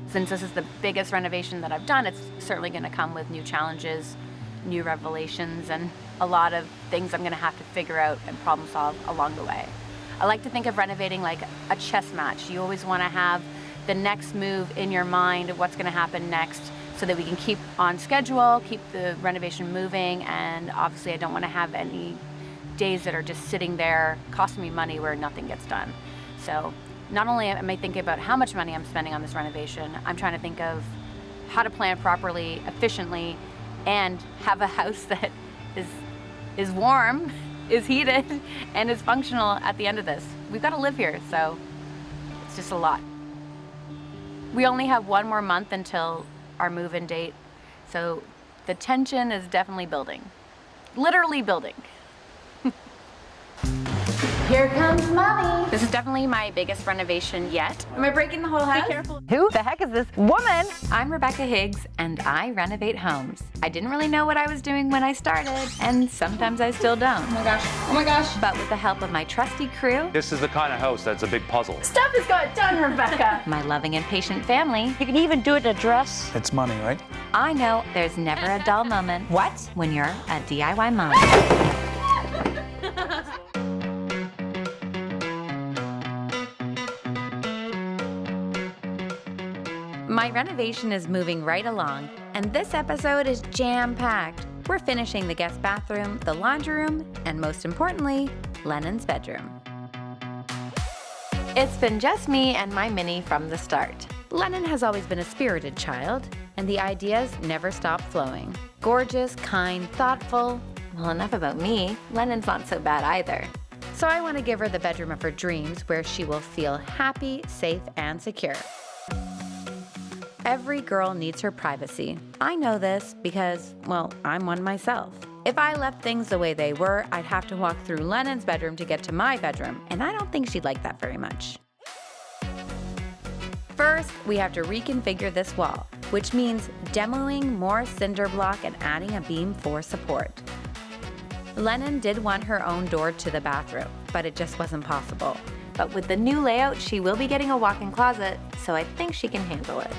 Since this is the biggest renovation that I've done, it's certainly going to come with new challenges, new revelations, and a lot of things I'm going to have to figure out and problem solve along the way. I like to think of renovating like a chess match. You always want to have the next move in your mind of what's going to happen next so that we can keep on schedule, keep the renovation moving, and obviously I don't want to have any days that are just sitting there costing me money where nothing gets done. So not only am I thinking about how much money I'm spending on this renovation, I'm trying to think of how to plan properly, efficiently, and have a house that is warm, is heated, and is functional at the end of this. We've got to live here, so it's just a lot. We only have one more month until our move-in date, so the tension is definitely building. Literally building. Here comes Mommy. This is definitely my biggest renovation yet. Am I breaking the whole house? Be careful. Who the heck is this woman? I'm Rebekah Higgs, and I renovate homes. I didn't really know what I was doing when I started, and sometimes I still don't. Oh my gosh. Oh my gosh. But with the help of my trusty crew, This is the kind of house that's a big puzzle. stuff has got done, Rebekah. My loving and patient family, You can even do it in a dress. It's money, right? I know there's never a dull moment. What? When you're a DIY mom. My renovation is moving right along, and this episode is jam-packed. We're finishing the guest bathroom, the laundry room, and most importantly, Lennon's bedroom. It's been just me and my Minnie from the start. Lennon has always been a spirited child, and the ideas never stop flowing. Gorgeous, kind, thoughtful. Well, enough about me. Lennon's not so bad either. So I want to give her the bedroom of her dreams where she will feel happy, safe, and secure. Every girl needs her privacy. I know this because, well, I'm one myself. If I left things the way they were, I'd have to walk through Lennon's bedroom to get to my bedroom, and I don't think she'd like that very much. First, we have to reconfigure this wall, which means demoing more cinder block and adding a beam for support. Lennon did want her own door to the bathroom, but it just wasn't possible. But with the new layout, she will be getting a walk-in closet, so I think she can handle it.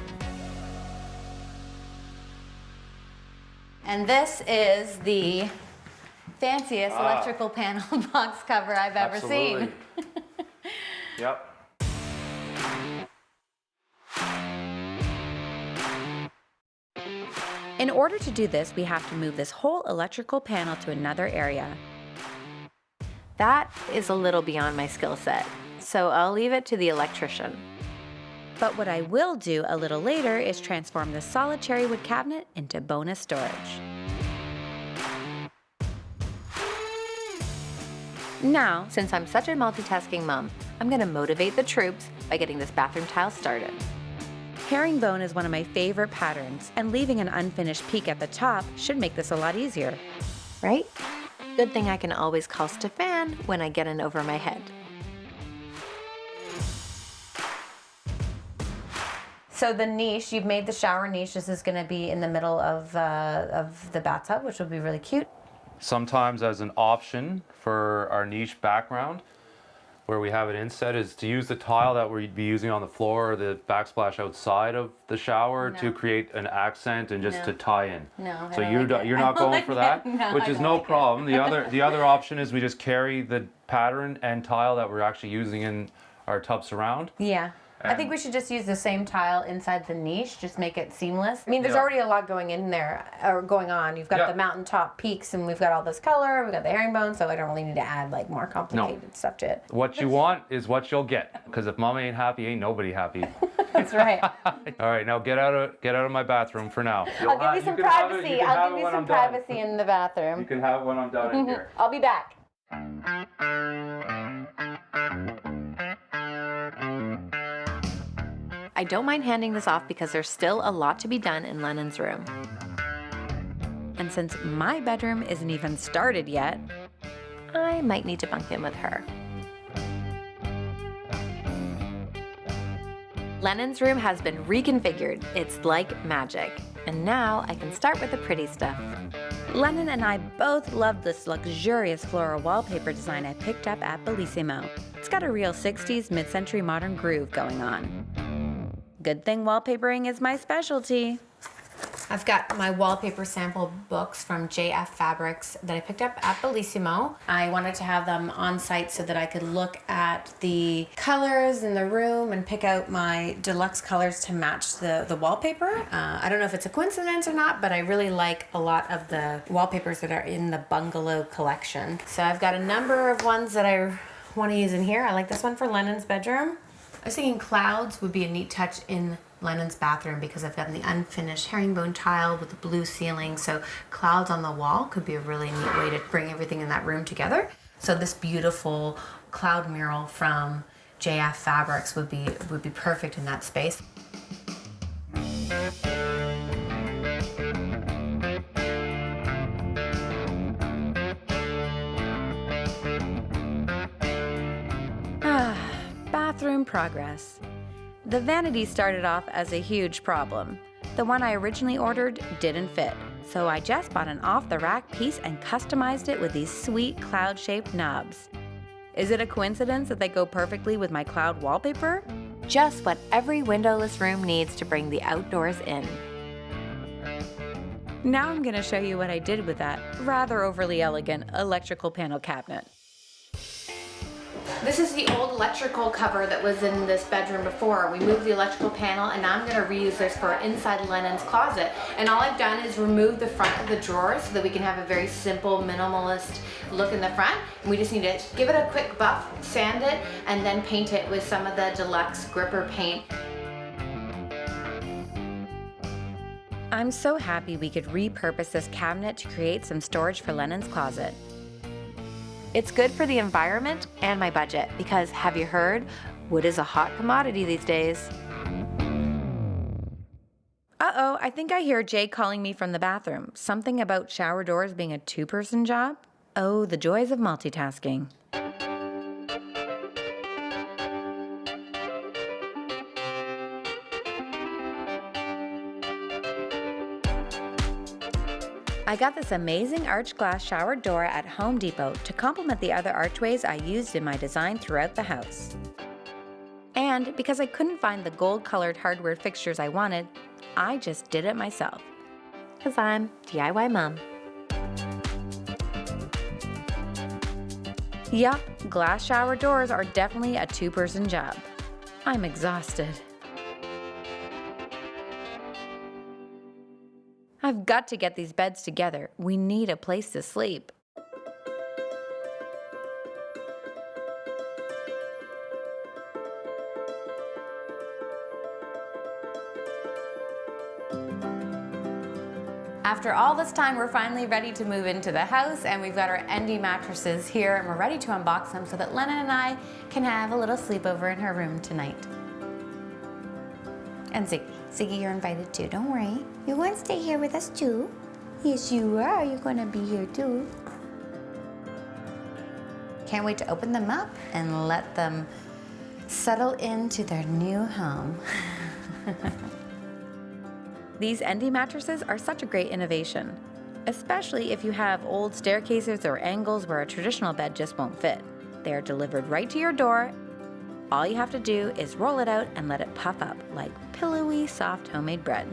And this is the fanciest electrical panel box cover I've ever seen. Yep. In order to do this, we have to move this whole electrical panel to another area. That is a little beyond my skill set, so I'll leave it to the electrician. But what I will do a little later is transform the solid cherry wood cabinet into bonus storage. Now, since I'm such a multitasking mom, I'm gonna motivate the troops by getting this bathroom tile started. Herringbone is one of my favorite patterns, and leaving an unfinished peak at the top should make this a lot easier. Right? Good thing I can always call Stefan when I get in over my head. So the niche, you've made the shower niche. This is going to be in the middle of the bathtub, which will be really cute. Sometimes as an option for our niche background, where we have it inset, is to use the tile that we'd be using on the floor or the backsplash outside of the shower to create an accent and just to tie in. No, so you're not going for that, No, which is no problem. The other option is we just carry the pattern and tile that we're actually using in our tub surround. Yeah. I think we should just use the same tile inside the niche, just make it seamless. I mean, there's already a lot going in there, or going on. You've got the mountaintop peaks, and we've got all this color, we've got the herringbone, so I don't really need to add like more complicated stuff to it. What you want is what you'll get, because if mama ain't happy, ain't nobody happy. That's right. All right, now get out of my bathroom for now. I'll give you some privacy. I'll give you some privacy in the bathroom. You can have it when I'm done in here. I'll be back. I don't mind handing this off because there's still a lot to be done in Lennon's room. And since my bedroom isn't even started yet, I might need to bunk in with her. Lennon's room has been reconfigured. It's like magic. And now I can start with the pretty stuff. Lennon and I both love this luxurious floral wallpaper design I picked up at Bellissimo. It's got a real 60s mid-century modern groove going on. Good thing wallpapering is my specialty. I've got my wallpaper sample books from JF Fabrics that I picked up at Bellissimo. I wanted to have them on site so that I could look at the colors in the room and pick out my deluxe colors to match the wallpaper. I don't know if it's a coincidence or not, but I really like a lot of the wallpapers that are in the bungalow collection. So I've got a number of ones that I want to use in here. I like this one for Lennon's bedroom. I was thinking clouds would be a neat touch in Lennon's bathroom because I've got the unfinished herringbone tile with the blue ceiling, so clouds on the wall could be a really neat way to bring everything in that room together. So this beautiful cloud mural from JF Fabrics would be perfect in that space. Bathroom progress. The vanity started off as a huge problem. The one I originally ordered didn't fit, so I just bought an off-the-rack piece and customized it with these sweet cloud-shaped knobs. Is it a coincidence that they go perfectly with my cloud wallpaper? Just what every windowless room needs to bring the outdoors in. Now I'm going to show you what I did with that rather overly elegant electrical panel cabinet. This is the old electrical cover that was in this bedroom before. We moved the electrical panel and now I'm going to reuse this for inside Lennon's closet. And all I've done is remove the front of the drawers so that we can have a very simple minimalist look in the front. And we just need to give it a quick buff, sand it, and then paint it with some of the deluxe gripper paint. I'm so happy we could repurpose this cabinet to create some storage for Lennon's closet. It's good for the environment and my budget because, have you heard, wood is a hot commodity these days. Uh-oh, I think I hear Jay calling me from the bathroom. Something about shower doors being a two-person job? Oh, the joys of multitasking. I got this amazing arch glass shower door at Home Depot to complement the other archways I used in my design throughout the house. And because I couldn't find the gold-colored hardware fixtures I wanted, I just did it myself. 'Cause I'm DIY mom. Yup, glass shower doors are definitely a two-person job. I'm exhausted. I've got to get these beds together. We need a place to sleep. After all this time, we're finally ready to move into the house and we've got our ND mattresses here and we're ready to unbox them so that Lennon and I can have a little sleepover in her room tonight. And Ziggy, you're invited too, don't worry. You want to stay here with us too? Yes, you are. You're going to be here too. Can't wait to open them up and let them settle into their new home. These ND mattresses are such a great innovation, especially if you have old staircases or angles where a traditional bed just won't fit. They are delivered right to your door. All you have to do is roll it out and let it puff up like pillowy, soft homemade bread.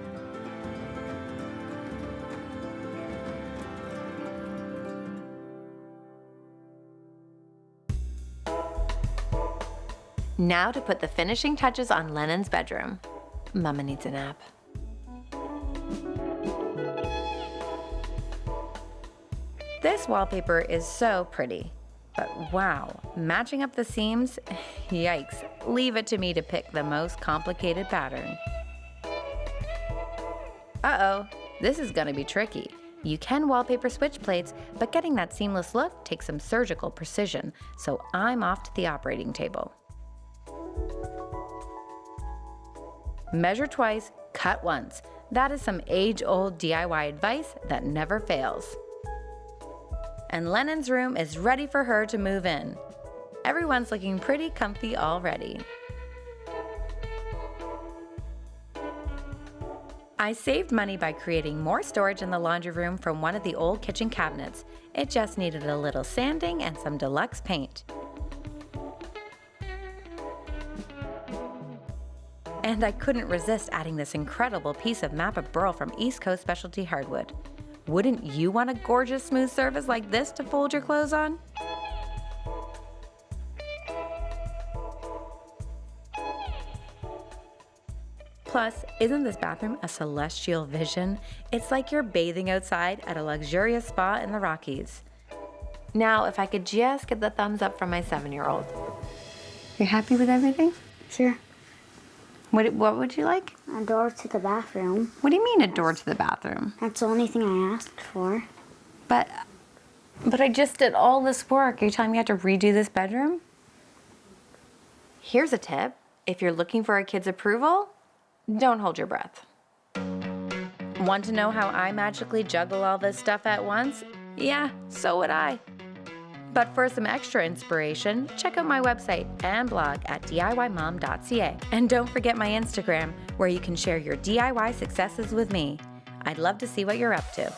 Now to put the finishing touches on Lennon's bedroom. Mama needs a nap. This wallpaper is so pretty. But wow, matching up the seams? Yikes, leave it to me to pick the most complicated pattern. Uh-oh, this is gonna be tricky. You can wallpaper switch plates, but getting that seamless look takes some surgical precision, so I'm off to the operating table. Measure twice, cut once. That is some age-old DIY advice that never fails. And Lennon's room is ready for her to move in. Everyone's looking pretty comfy already. I saved money by creating more storage in the laundry room from one of the old kitchen cabinets. It just needed a little sanding and some deluxe paint. And I couldn't resist adding this incredible piece of map of burl from East Coast Specialty Hardwood. Wouldn't you want a gorgeous smooth surface like this to fold your clothes on? Plus, isn't this bathroom a celestial vision? It's like you're bathing outside at a luxurious spa in the Rockies. Now, if I could just get the thumbs up from my 7-year-old. You happy with everything? Sure. What would you like? A door to the bathroom. What do you mean a door to the bathroom? That's the only thing I asked for. But I just did all this work. Are you telling me I have to redo this bedroom? Here's a tip. If you're looking for a kid's approval, don't hold your breath. Want to know how I magically juggle all this stuff at once? Yeah, so would I. But for some extra inspiration, check out my website and blog at DIYmom.ca. And don't forget my Instagram, where you can share your DIY successes with me. I'd love to see what you're up to.